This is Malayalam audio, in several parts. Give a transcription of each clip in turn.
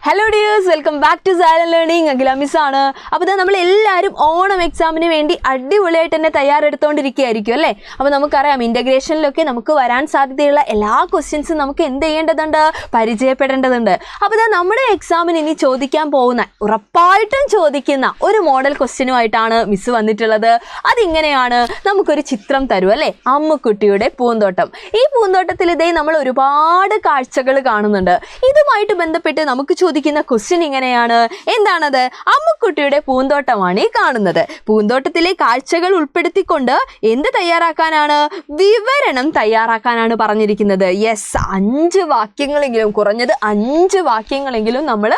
Hello dears, welcome back to silent learning. Akhila miss ആണ്. അപ്പോൾ നമ്മൾ എല്ലാവരും ഓണം എക്സാമിന് വേണ്ടി അടിപൊളിയായിട്ട് തന്നെ തയ്യാറെടുത്തുകൊണ്ടിരിക്കുകയായിരിക്കും അല്ലേ? അപ്പോൾ നമുക്കറിയാം ഇൻ്റഗ്രേഷനിലൊക്കെ നമുക്ക് വരാൻ സാധ്യതയുള്ള എല്ലാ ക്വസ്റ്റ്യൻസും നമുക്ക് എന്ത് ചെയ്യേണ്ടതുണ്ട്, പരിചയപ്പെടേണ്ടതുണ്ട്. അപ്പോൾ നമ്മുടെ എക്സാമിന് ഇനി ചോദിക്കാൻ പോകുന്ന, ഉറപ്പായിട്ടും ചോദിക്കുന്ന ഒരു മോഡൽ ക്വസ്റ്റ്യനുമായിട്ടാണ് മിസ് വന്നിട്ടുള്ളത്. അതിങ്ങനെയാണ്, നമുക്കൊരു ചിത്രം തരും അല്ലേ, അമ്മുക്കുട്ടിയുടെ പൂന്തോട്ടം. ഈ പൂന്തോട്ടത്തിൽ ഇതേ നമ്മൾ ഒരുപാട് കാഴ്ചകൾ കാണുന്നുണ്ട്. ഇതുമായിട്ട് ബന്ധപ്പെട്ട് നമുക്ക് ചോദിക്കുന്ന ക്വസ്റ്റ്യൻ ഇങ്ങനെയാണ്, എന്താണത്? അമ്മുക്കുട്ടിയുടെ പൂന്തോട്ടമാണ് ഈ കാണുന്നത്. പൂന്തോട്ടത്തിലെ കാഴ്ചകൾ ഉൾപ്പെടുത്തിക്കൊണ്ട് എന്ത് തയ്യാറാക്കാനാണ്? വിവരണം തയ്യാറാക്കാനാണ് പറഞ്ഞിരിക്കുന്നത്. യെസ്, 5 വാക്യങ്ങളെങ്കിലും, കുറഞ്ഞത് 5 വാക്യങ്ങളെങ്കിലും നമ്മൾ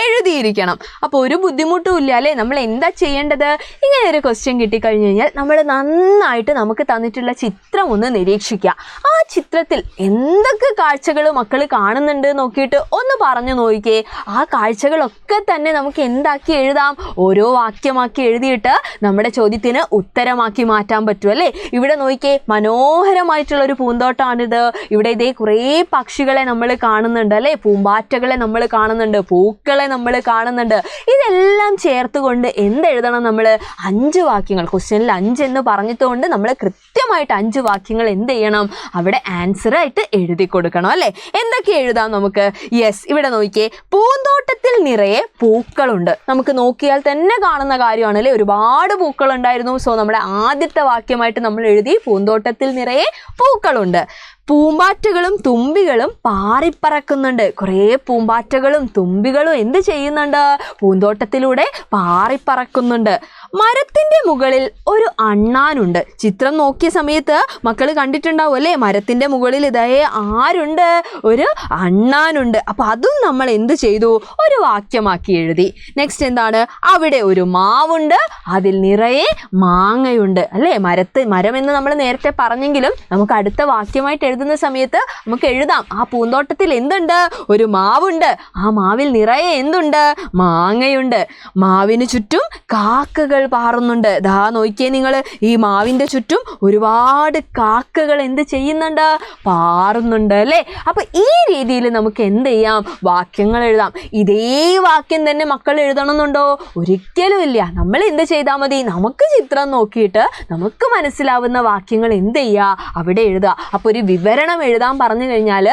എഴുതിയിരിക്കണം. അപ്പോൾ ഒരു ബുദ്ധിമുട്ടും ഇല്ല അല്ലേ? നമ്മൾ എന്താ ചെയ്യേണ്ടത്? ഇങ്ങനെ ഒരു ക്വസ്റ്റ്യൻ കിട്ടിക്കഴിഞ്ഞു കഴിഞ്ഞാൽ നമ്മൾ നന്നായിട്ട് നമുക്ക് തന്നിട്ടുള്ള ചിത്രം ഒന്ന് നിരീക്ഷിക്കുക. ആ ചിത്രത്തിൽ എന്തൊക്കെ കാഴ്ചകൾ മക്കൾ കാണുന്നുണ്ട് നോക്കിയിട്ട് ഒന്ന് പറഞ്ഞു നോക്കിക്കേ. ആ കാഴ്ചകളൊക്കെ തന്നെ നമുക്ക് എന്താക്കി എഴുതാം? ഓരോ വാക്യമാക്കി എഴുതിയിട്ട് നമ്മുടെ ചോദ്യത്തിന് ഉത്തരമാക്കി മാറ്റാൻ പറ്റും അല്ലേ? ഇവിടെ നോക്കിക്കേ, മനോഹരമായിട്ടുള്ള ഒരു പൂന്തോട്ടമാണിത്. ഇവിടെ ഇതേ കുറേ പക്ഷികളെ നമ്മൾ കാണുന്നുണ്ട് അല്ലേ, പൂമ്പാറ്റകളെ നമ്മൾ കാണുന്നുണ്ട്, പൂക്കളെ നമ്മൾ കാണുന്നുണ്ട്. ഇതെല്ലാം ചേർത്തുകൊണ്ട് എന്തെഴുതണം നമ്മൾ? 5 വാക്യങ്ങൾ. ക്വസ്റ്റ്യനിൽ 5 എന്ന് പറഞ്ഞിട്ടുകൊണ്ട് നമ്മൾ കൃത്യമായിട്ട് 5 വാക്യങ്ങൾ എന്ത് ചെയ്യണം? അവിടെ ആൻസർ ആയിട്ട് എഴുതി കൊടുക്കണം അല്ലേ? എന്തൊക്കെ എഴുതാം നമുക്ക്? യെസ്, ഇവിടെ നോക്കിയേ, പൂന്തോട്ടത്തിൽ നിറയെ പൂക്കളുണ്ട്. നമുക്ക് നോക്കിയാൽ തന്നെ കാണുന്ന കാര്യമാണ് അല്ലേ, ഒരുപാട് പൂക്കൾ ഉണ്ടായിരുന്നു. സോ നമ്മുടെ ആദ്യത്തെ വാക്യമായിട്ട് നമ്മൾ എഴുതി പൂന്തോട്ടത്തിൽ നിറയെ പൂക്കളുണ്ട്. പൂമ്പാറ്റകളും തുമ്പികളും പാറിപ്പറക്കുന്നുണ്ട്. കുറേ പൂമ്പാറ്റകളും തുമ്പികളും എന്ത് ചെയ്യുന്നുണ്ട്? പൂന്തോട്ടത്തിലൂടെ പാറിപ്പറക്കുന്നുണ്ട്. മരത്തിന്റെ മുകളിൽ ഒരു അണ്ണാനുണ്ട്. ചിത്രം നോക്കിയ സമയത്ത് മക്കൾ കണ്ടിട്ടുണ്ടാവും അല്ലേ, മരത്തിന്റെ മുകളിൽ ഇതേ ആരുണ്ട്? ഒരു അണ്ണാനുണ്ട്. അപ്പൊ അതും നമ്മൾ എന്ത് ചെയ്തു? ഒരു വാക്യമാക്കി എഴുതി. നെക്സ്റ്റ് എന്താണ്? അവിടെ ഒരു മാവുണ്ട്, അതിൽ നിറയെ മാങ്ങയുണ്ട് അല്ലേ? മരം എന്ന് നമ്മൾ നേരത്തെ പറഞ്ഞെങ്കിലും നമുക്ക് അടുത്ത വാക്യമായിട്ട് എഴുതുന്ന സമയത്ത് നമുക്ക് എഴുതാം, ആ പൂന്തോട്ടത്തിൽ എന്തുണ്ട്? ഒരു മാവുണ്ട്, ആ മാവിൽ നിറയെ എന്തുണ്ട്? മാങ്ങയുണ്ട്. മാവിന് ചുറ്റും കാക്കകൾ പാറുന്നുണ്ട്. ദാ നോക്കിയേ നിങ്ങൾ, ഈ മാവിന്റെ ചുറ്റും ഒരുപാട് കാക്കകൾ എന്ത് ചെയ്യുന്നുണ്ട്? പാറുന്നുണ്ട് അല്ലേ? അപ്പൊ ഈ രീതിയിൽ നമുക്ക് എന്ത് ചെയ്യാം? വാക്യങ്ങൾ എഴുതാം. ഇതേ വാക്യം തന്നെ മക്കൾ എഴുതണമെന്നുണ്ടോ? ഒരിക്കലും ഇല്ല. നമ്മൾ എന്ത് ചെയ്താൽ മതി? നമുക്ക് ചിത്രം നോക്കിയിട്ട് നമുക്ക് മനസ്സിലാവുന്ന വാക്യങ്ങൾ എന്ത് ചെയ്യുക? അവിടെ എഴുതുക. അപ്പൊ ഒരു വിവരണം എഴുതാൻ പറഞ്ഞു കഴിഞ്ഞാൽ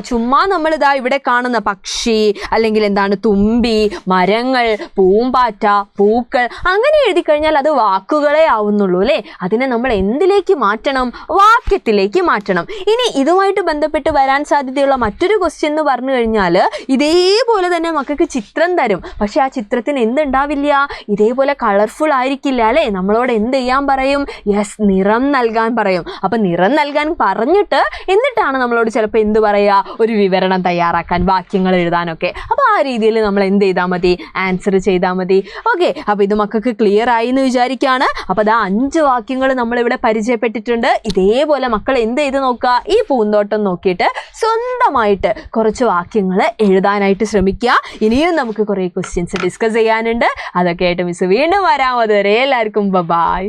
ചുമ്മാ നമ്മൾ ഇതാ ഇവിടെ കാണുന്ന പക്ഷി, അല്ലെങ്കിൽ എന്താണ്, തുമ്പി, മരങ്ങൾ, പൂമ്പാറ്റ, പൂക്കൾ, അങ്ങനെ എഴുതി കഴിഞ്ഞാൽ അത് വാക്കുകളെ ആവുന്നുള്ളൂ അല്ലേ? അതിനെ നമ്മൾ എന്തിലേക്ക് മാറ്റണം? വാക്യത്തിലേക്ക് മാറ്റണം. ഇനി ഇതുമായിട്ട് ബന്ധപ്പെട്ട് വരാൻ സാധ്യതയുള്ള മറ്റൊരു ക്വസ്റ്റ്യൻ എന്ന് പറഞ്ഞു കഴിഞ്ഞാൽ, ഇതേപോലെ തന്നെ മക്കൾക്ക് ചിത്രം തരും. പക്ഷെ ആ ചിത്രത്തിന് എന്തുണ്ടാവില്ല? ഇതേപോലെ കളർഫുൾ ആയിരിക്കില്ല അല്ലേ? നമ്മളോട് എന്ത് ചെയ്യാൻ പറയും? യെസ്, നിറം നൽകാൻ പറയും. അപ്പൊ നിറം നൽകാൻ പറഞ്ഞിട്ട് എന്നിട്ടാണ് നമ്മളോട് ചിലപ്പോൾ എന്ത് പറയുക? ഒരു വിവരണം തയ്യാറാക്കാൻ, വാക്യങ്ങൾ എഴുതാനൊക്കെ. അപ്പോൾ ആ രീതിയിൽ നമ്മൾ എന്ത് ചെയ്താൽ മതി? ആൻസർ ചെയ്താൽ മതി. ഓക്കെ, അപ്പോൾ ഇത് മക്കൾക്ക് ക്ലിയർ ആയി എന്ന് വിചാരിക്കുകയാണ്. അപ്പോൾ അതാ 5 വാക്യങ്ങൾ നമ്മളിവിടെ പരിചയപ്പെട്ടിട്ടുണ്ട്. ഇതേപോലെ മക്കൾ എന്ത് ചെയ്ത് നോക്കുക? ഈ പൂന്തോട്ടം നോക്കിയിട്ട് സ്വന്തമായിട്ട് കുറച്ച് വാക്യങ്ങൾ എഴുതാനായിട്ട് ശ്രമിക്കുക. ഇനിയും നമുക്ക് കുറേ ക്വസ്റ്റ്യൻസ് ഡിസ്കസ് ചെയ്യാനുണ്ട്. അതൊക്കെ ആയിട്ട് മിസ് വീണ്ടും വരാം. അതുവരെ എല്ലാവർക്കും ബൈ.